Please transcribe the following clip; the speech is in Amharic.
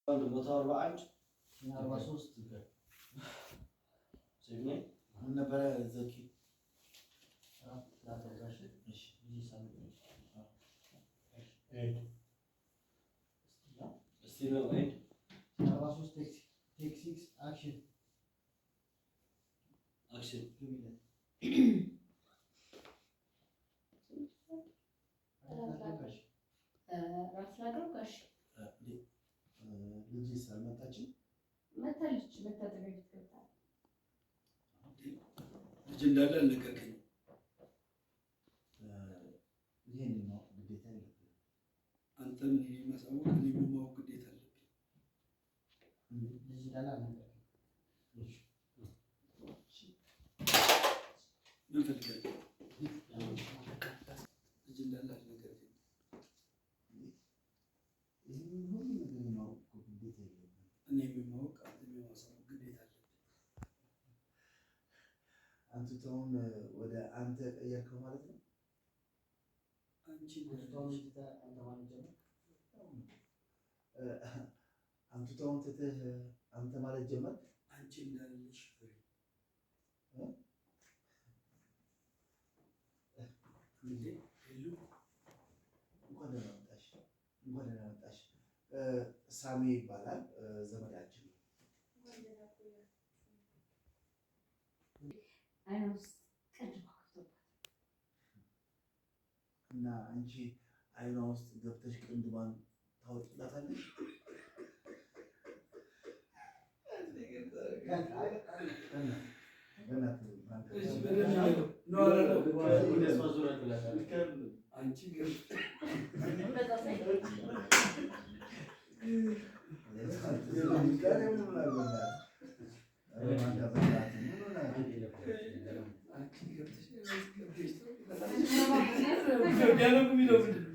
141 43 سيبني من نبرة زكي لا تغش إيش يجي سامي إيه استيلا إيه 43 take 6 action ልጅ ሳልመጣችም መታለች መታጠቢያ ቤት ገብታ ልጅ እንዳለ አልነገርከኝ። ይሄን ነው ግዴታ የለብህም። አንተ ምን ማሳወቅ እኔ ምን ማወቅ ግዴታ አለብኝ። ልጅ እንዳለ አልነገርከኝ። ምን ፈልጋለህ? ልጅ እንዳለ አልነገርከኝ። ይሄን ሁሉ ነገር ማወቅ ግዴታ የለብህም። እኔ ምን ማወቅ አንተ ምን ማሳወቅ ግዴታ አለብኝ። አንተ ተውን ወደ አንተ ቀየርከው ማለት ነው። አንቺ ተውን ትተህ አንተ ማለት ጀመርክ። አንተ ተውን ትተህ አንተ ማለት ጀመርክ። አንቺ እንዳለሽ ፍሬ እንዴ ሄሉ እንኳን ደህና መጣሽ። እንኳን ደህና መጣሽ። ሳሚ ይባላል ዘመዳችን ነው። እና አንቺ አይኗ ውስጥ ገብተሽ ቅንድቧን ታወጪላታለሽ። dialogue